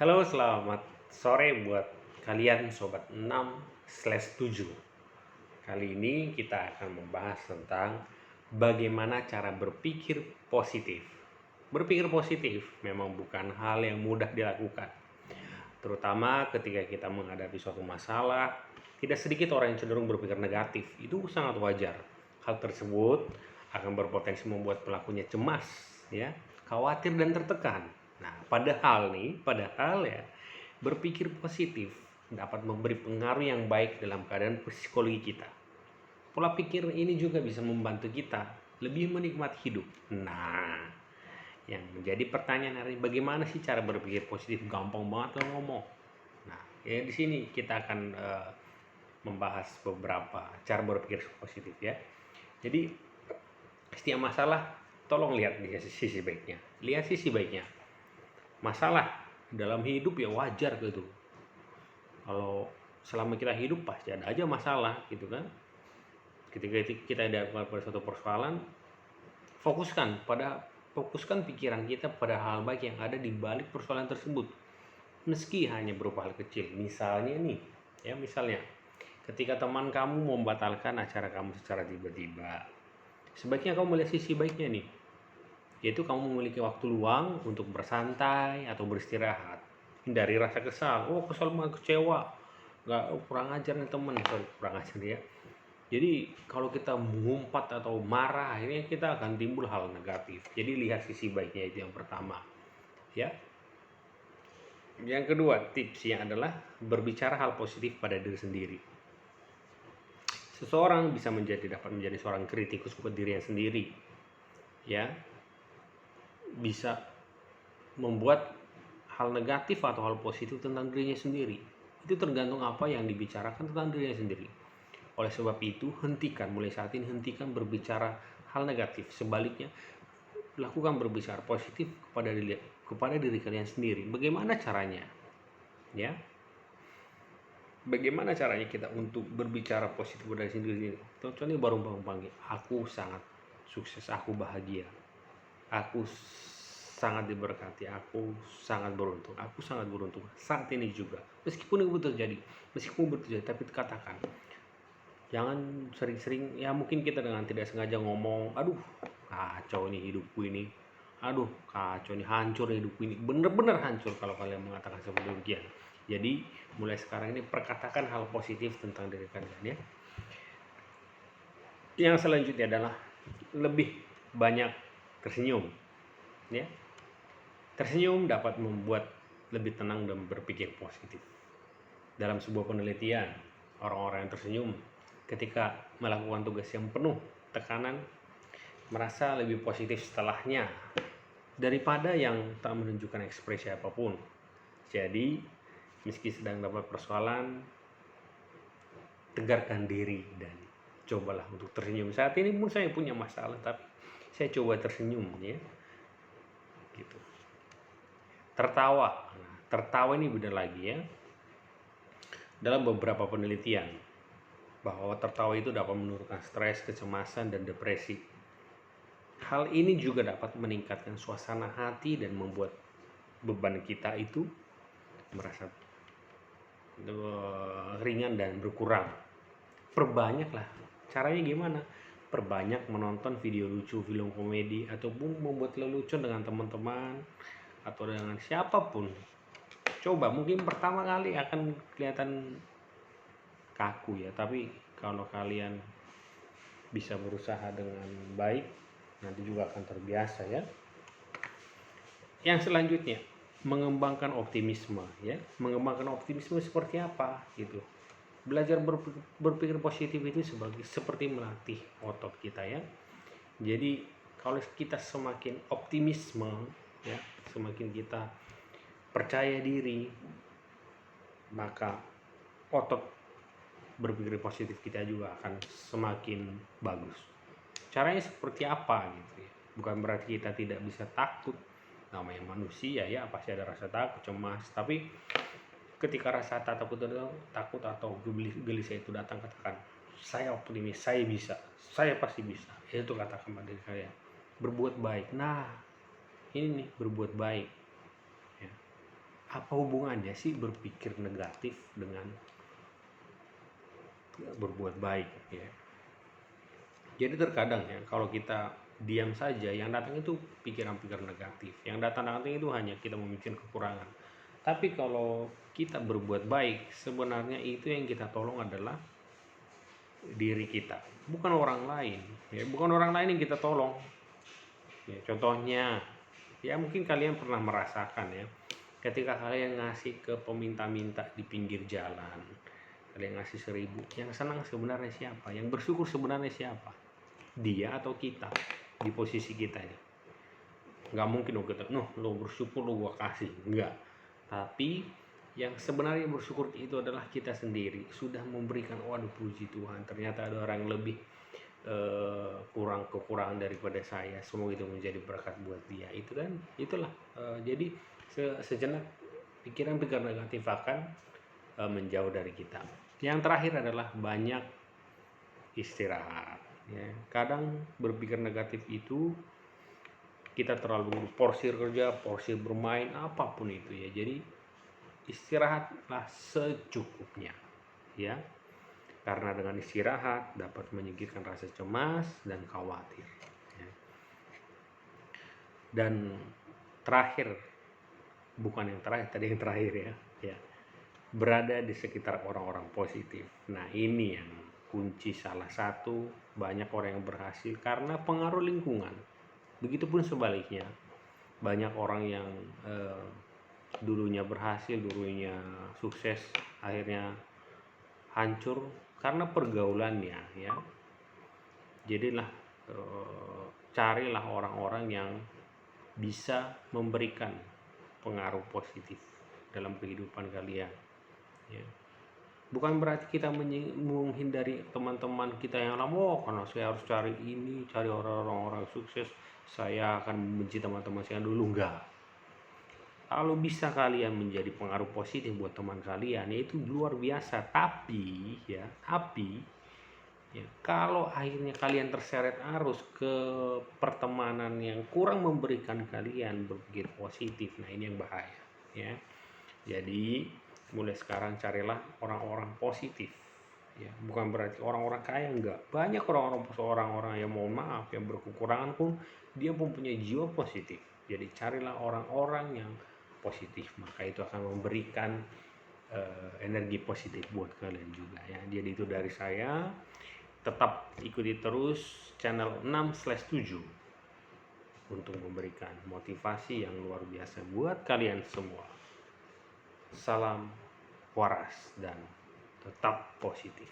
Halo, selamat sore buat kalian Sobat 6/7. Kali ini kita akan membahas tentang bagaimana cara berpikir positif. Berpikir positif memang bukan hal yang mudah dilakukan, terutama ketika kita menghadapi suatu masalah. Tidak sedikit orang yang cenderung berpikir negatif, itu sangat wajar. Hal tersebut akan berpotensi membuat pelakunya cemas, ya, khawatir dan tertekan. Nah, padahal ya, berpikir positif dapat memberi pengaruh yang baik dalam keadaan psikologi kita. Pola pikir ini juga bisa membantu kita lebih menikmati hidup. Nah, yang menjadi pertanyaan hari ini, bagaimana sih cara berpikir positif? Gampang banget lo ngomong. Nah, ya di sini kita akan membahas beberapa cara berpikir positif ya. Jadi setiap masalah tolong lihat di sisi baiknya. Lihat sisi baiknya. Masalah dalam hidup ya wajar gitu. Kalau selama kita hidup pasti ada aja masalah gitu kan. Ketika kita ada pada suatu persoalan, fokuskan pikiran kita pada hal baik yang ada di balik persoalan tersebut. Meski hanya berupa hal kecil. Misalnya nih, ya misalnya ketika teman kamu membatalkan acara kamu secara tiba-tiba, sebaiknya kamu melihat sisi baiknya nih, yaitu kamu memiliki waktu luang untuk bersantai atau beristirahat. Hindari rasa kesal, kesal banget, kecewa, kurang ajar nih temen, kurang ajar ya. Jadi kalau kita mengumpat atau marah, akhirnya kita akan timbul hal negatif. Jadi lihat sisi baiknya, itu yang pertama ya. Yang kedua, tipsnya adalah berbicara hal positif pada diri sendiri. Seseorang bisa dapat menjadi seorang kritikus buat dirinya sendiri, ya, bisa membuat hal negatif atau hal positif tentang dirinya sendiri. Itu tergantung apa yang dibicarakan tentang dirinya sendiri. Oleh sebab itu, mulai saat ini hentikan berbicara hal negatif. Sebaliknya, lakukan berbicara positif kepada diri kalian sendiri. Bagaimana caranya? Ya, bagaimana caranya kita untuk berbicara positif pada diri sendiri? Contohnya baru panggil, aku sangat sukses, aku bahagia, aku sangat diberkati, aku sangat beruntung saat ini juga. Meskipun itu terjadi, tapi katakan. Jangan sering-sering, ya mungkin kita dengan tidak sengaja ngomong, aduh kacau nih hidupku ini, aduh kacau nih, hancur nih hidupku ini, bener-bener hancur kalau kalian mengatakan seperti demikian. Jadi mulai sekarang ini perkatakan hal positif tentang diri kalian ya. Yang selanjutnya adalah lebih banyak tersenyum ya. Tersenyum dapat membuat lebih tenang dan berpikir positif. Dalam sebuah penelitian, orang-orang yang tersenyum ketika melakukan tugas yang penuh tekanan merasa lebih positif setelahnya daripada yang tak menunjukkan ekspresi apapun. Jadi, meski sedang dapat persoalan, tegarkan diri dan cobalah untuk tersenyum. Saat ini pun saya punya masalah, tapi saya coba tersenyum ya. Gitu. Tertawa ini beda lagi ya. Dalam beberapa penelitian bahwa tertawa itu dapat menurunkan stres, kecemasan, dan depresi. Hal ini juga dapat meningkatkan suasana hati dan membuat beban kita itu merasa ringan dan berkurang. Perbanyaklah. Caranya gimana? Perbanyak menonton video lucu, film komedi, ataupun membuat lelucon dengan teman-teman atau dengan siapapun. Coba, mungkin pertama kali akan kelihatan kaku ya, tapi kalau kalian bisa berusaha dengan baik, nanti juga akan terbiasa ya. Yang selanjutnya, mengembangkan optimisme ya. Mengembangkan optimisme seperti apa gitu. Belajar berpikir positif itu seperti melatih otot kita ya. Jadi kalau kita semakin optimisme ya, semakin kita percaya diri, maka otot berpikir positif kita juga akan semakin bagus. Caranya seperti apa gitu ya. Bukan berarti kita tidak bisa takut, namanya manusia ya, pasti ada rasa takut, cemas. Tapi ketika rasa takut atau gelisah itu datang, katakan, saya optimis, saya bisa, saya pasti bisa. Itu katakan pada diri saya. Berbuat baik. Nah, ini nih berbuat baik ya. apa hubungannya sih berpikir negatif dengan berbuat baik ya. Jadi terkadang ya kalau kita diam saja, yang datang itu pikiran-pikiran negatif, yang datang itu hanya kita memikirkan kekurangan. Tapi kalau kita berbuat baik, sebenarnya itu yang kita tolong adalah diri kita, bukan orang lain ya, bukan orang lain yang kita tolong ya. Contohnya ya, mungkin kalian pernah merasakan ya, ketika kalian ngasih ke peminta-minta di pinggir jalan, kalian ngasih 1.000, yang senang sebenarnya siapa? Yang bersyukur sebenarnya siapa? Dia atau kita? Di posisi kita ya, nggak mungkin dong kita lo bersyukur lo gua kasih, enggak. Tapi yang sebenarnya bersyukur itu adalah kita sendiri, sudah memberikan, waduh puji Tuhan, ternyata ada orang yang lebih kurang kekurangan daripada saya, semoga itu menjadi berkat buat dia. Itu kan, itulah jadi sejenak pikiran-pikiran negatif akan menjauh dari kita. Yang terakhir adalah banyak istirahat ya. Kadang berpikir negatif itu kita terlalu porsir kerja, porsir bermain, apapun itu ya. Jadi istirahatlah secukupnya ya, karena dengan istirahat dapat menyingkirkan rasa cemas dan khawatir ya. Dan terakhir, bukan yang terakhir, tadi yang terakhir ya, berada di sekitar orang-orang positif. Nah ini yang kunci, salah satu banyak orang yang berhasil karena pengaruh lingkungan. Begitupun sebaliknya, banyak orang yang dulunya berhasil, dulunya sukses, akhirnya hancur karena pergaulannya ya. Jadilah carilah orang-orang yang bisa memberikan pengaruh positif dalam kehidupan kalian ya. Bukan berarti kita menghindari teman-teman kita yang lama, karena saya harus cari ini, cari orang-orang sukses, saya akan membenci teman-teman saya dulu. Enggak. Kalau bisa kalian menjadi pengaruh positif buat teman kalian, itu luar biasa. Tapi ya, kalau akhirnya kalian terseret arus ke pertemanan yang kurang memberikan kalian berpikir positif, nah ini yang bahaya ya. Jadi mulai sekarang carilah orang-orang positif ya, bukan berarti orang-orang kaya, enggak. Banyak orang-orang yang mohon maaf yang berkekurangan pun dia mempunyai jiwa positif. Jadi carilah orang-orang yang positif, maka itu akan memberikan energi positif buat kalian juga ya. Jadi itu dari saya. Tetap ikuti terus channel 6/7 untuk memberikan motivasi yang luar biasa buat kalian semua. Salam waras dan tetap positif.